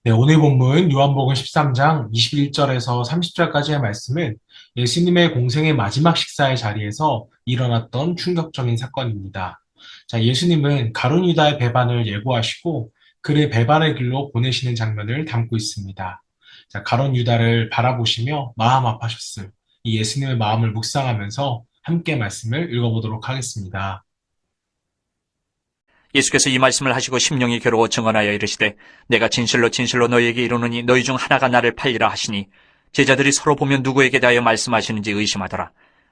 네, 오늘 본문 요한복음 13장 21절에서 30절까지의 말씀은 예수님의 공생의 마지막 식사의 자리에서 일어났던 충격적인 사건입니다. 자, 예수님은 가룟 유다의 배반을 예고하시고 그를 배반의 길로 보내시는 장면을 담고 있습니다. 자, 가룟 유다를 바라보시며 마음 아파하셨을 이 예수님의 마음을 묵상하면서 함께 말씀을 읽어보도록 하겠습니다. 예수께서 이 말씀을 하시고 심령이 괴로워 증언하여 이르시되 내가 진실로 진실로 너희에게 이르노니 너희 중 하나가 나를 팔리라 하시니 제자들이 서로 보면 누구에게 대하여 말씀하시는지 의심하더라.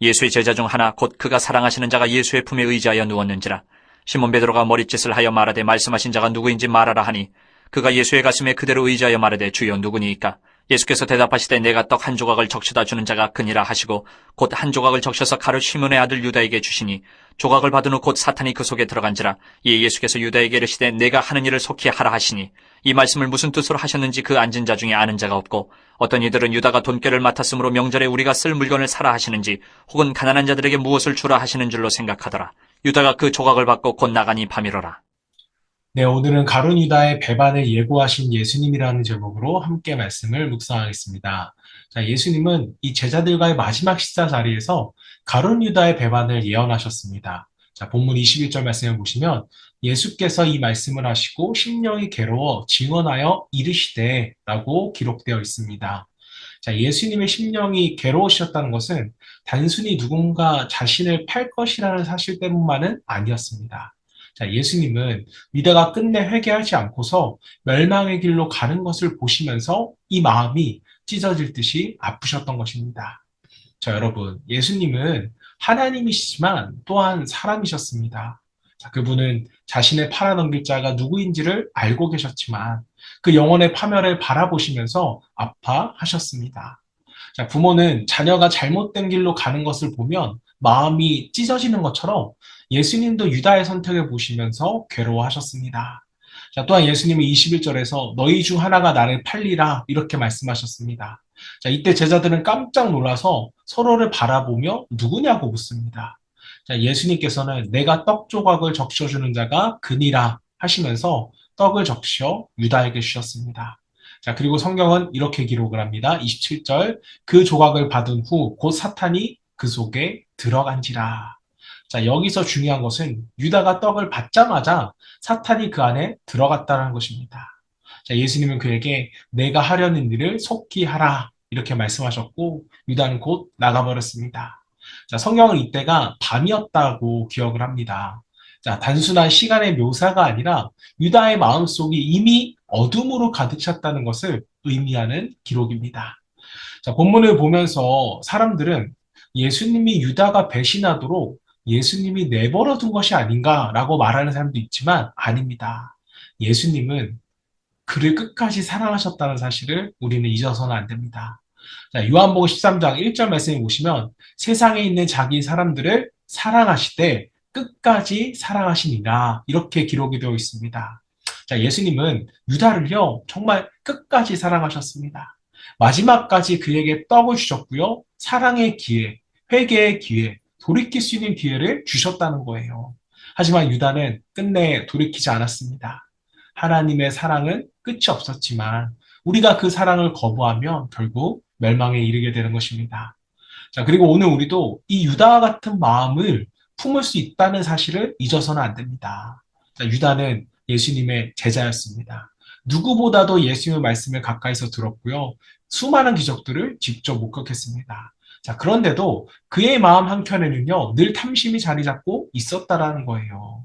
예수의 제자 중 하나 곧 그가 사랑하시는 자가 예수의 품에 의지하여 누웠는지라. 시몬 베드로가 머릿짓을 하여 말하되 말씀하신 자가 누구인지 말하라 하니 그가 예수의 가슴에 그대로 의지하여 말하되 주여 누구니이까. 예수께서 대답하시되 내가 떡 한 조각을 적셔다 주는 자가 그니라 하시고 곧 한 조각을 적셔서 가룟 시몬의 아들 유다에게 주시니 조각을 받은 후 곧 사탄이 그 속에 들어간지라. 이에 예수께서 유다에게 이르시되 내가 하는 일을 속히 하라 하시니 이 말씀을 무슨 뜻으로 하셨는지 그 앉은 자 중에 아는 자가 없고 어떤 이들은 유다가 돈꾀를 맡았으므로 명절에 우리가 쓸 물건을 사라 하시는지 혹은 가난한 자들에게 무엇을 주라 하시는 줄로 생각하더라. 유다가 그 조각을 받고 곧 나가니 밤이로라. 네, 오늘은 가룟 유다의 배반을 예고하신 예수님이라는 제목으로 함께 말씀을 묵상하겠습니다. 자, 예수님은 이 제자들과의 마지막 식사 자리에서 가룟 유다의 배반을 예언하셨습니다. 자, 본문 21절 말씀을 보시면 예수께서 이 말씀을 하시고 심령이 괴로워 증언하여 이르시되라고 기록되어 있습니다. 자, 예수님의 심령이 괴로우셨다는 것은 단순히 누군가 자신을 팔 것이라는 사실 때문만은 아니었습니다. 자, 예수님은 유다가 끝내 회개하지 않고서 멸망의 길로 가는 것을 보시면서 이 마음이 찢어질 듯이 아프셨던 것입니다. 자, 여러분, 예수님은 하나님이시지만 또한 사람이셨습니다. 자, 그분은 자신의 팔아넘길 자가 누구인지를 알고 계셨지만 그 영혼의 파멸을 바라보시면서 아파하셨습니다. 자, 부모는 자녀가 잘못된 길로 가는 것을 보면 마음이 찢어지는 것처럼 예수님도 유다의 선택을 보시면서 괴로워하셨습니다. 자, 또한 예수님은 21절에서 너희 중 하나가 나를 팔리라 이렇게 말씀하셨습니다. 자, 이때 제자들은 깜짝 놀라서 서로를 바라보며 누구냐고 묻습니다. 자, 예수님께서는 내가 떡 조각을 적셔주는 자가 그니라 하시면서 떡을 적셔 유다에게 주셨습니다. 자, 그리고 성경은 이렇게 기록을 합니다. 27절, 그 조각을 받은 후 곧 사탄이 그 속에 들어간지라. 자, 여기서 중요한 것은 유다가 떡을 받자마자 사탄이 그 안에 들어갔다는 것입니다. 자, 예수님은 그에게 내가 하려는 일을 속히 하라. 이렇게 말씀하셨고, 유다는 곧 나가버렸습니다. 자, 성경은 이때가 밤이었다고 기억을 합니다. 자, 단순한 시간의 묘사가 아니라 유다의 마음속이 이미 어둠으로 가득 찼다는 것을 의미하는 기록입니다. 자, 본문을 보면서 사람들은 예수님이 유다가 배신하도록 예수님이 내버려 둔 것이 아닌가라고 말하는 사람도 있지만 아닙니다. 예수님은 그를 끝까지 사랑하셨다는 사실을 우리는 잊어서는 안 됩니다. 자, 요한복음 13장 1절 말씀에 보시면 세상에 있는 자기 사람들을 사랑하시되 끝까지 사랑하시니라 이렇게 기록이 되어 있습니다. 자, 예수님은 유다를요 정말 끝까지 사랑하셨습니다. 마지막까지 그에게 떡을 주셨고요. 사랑의 기회, 회개의 기회, 돌이킬 수 있는 기회를 주셨다는 거예요. 하지만 유다는 끝내 돌이키지 않았습니다. 하나님의 사랑은 끝이 없었지만 우리가 그 사랑을 거부하면 결국 멸망에 이르게 되는 것입니다. 자, 그리고 오늘 우리도 이 유다와 같은 마음을 품을 수 있다는 사실을 잊어서는 안 됩니다. 자, 유다는 예수님의 제자였습니다. 누구보다도 예수님의 말씀을 가까이서 들었고요. 수많은 기적들을 직접 목격했습니다. 자, 그런데도 그의 마음 한켠에는요, 늘 탐심이 자리 잡고 있었다라는 거예요.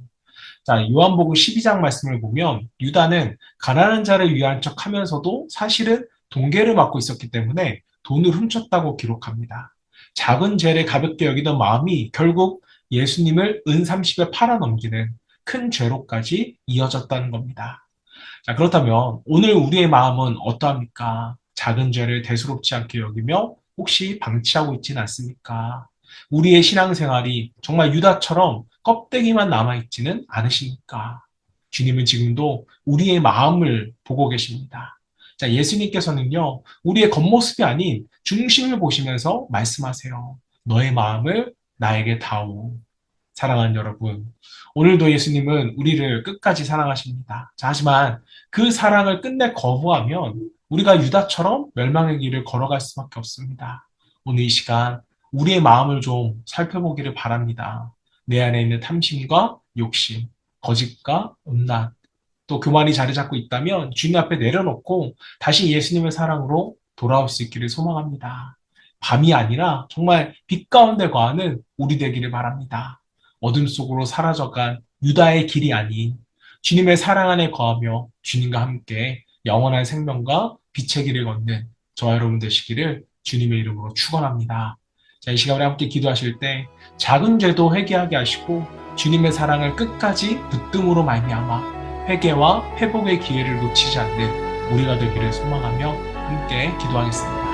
자, 요한복음 12장 말씀을 보면 유다는 가난한 자를 위한 척 하면서도 사실은 동계를 맡고 있었기 때문에 돈을 훔쳤다고 기록합니다. 작은 죄를 가볍게 여기던 마음이 결국 예수님을 은 30에 팔아넘기는 큰 죄로까지 이어졌다는 겁니다. 자, 그렇다면 오늘 우리의 마음은 어떠합니까? 작은 죄를 대수롭지 않게 여기며 혹시 방치하고 있지는 않습니까? 우리의 신앙생활이 정말 유다처럼 껍데기만 남아있지는 않으십니까? 주님은 지금도 우리의 마음을 보고 계십니다. 자, 예수님께서는요, 우리의 겉모습이 아닌 중심을 보시면서 말씀하세요. 너의 마음을 나에게 다오. 사랑하는 여러분, 오늘도 예수님은 우리를 끝까지 사랑하십니다. 자, 하지만 그 사랑을 끝내 거부하면 우리가 유다처럼 멸망의 길을 걸어갈 수밖에 없습니다. 오늘 이 시간 우리의 마음을 좀 살펴보기를 바랍니다. 내 안에 있는 탐심과 욕심, 거짓과 음란, 또 교만이 자리 잡고 있다면 주님 앞에 내려놓고 다시 예수님의 사랑으로 돌아올 수 있기를 소망합니다. 밤이 아니라 정말 빛 가운데 거하는 우리 되기를 바랍니다. 어둠 속으로 사라져간 유다의 길이 아닌 주님의 사랑 안에 거하며 주님과 함께 영원한 생명과 빛의 길을 걷는 저와 여러분 되시기를 주님의 이름으로 축원합니다. 자, 이 시간에 함께 기도하실 때 작은 죄도 회개하게 하시고 주님의 사랑을 끝까지 붙듦으로 말미암아 회개와 회복의 기회를 놓치지 않는 우리가 되기를 소망하며 함께 기도하겠습니다.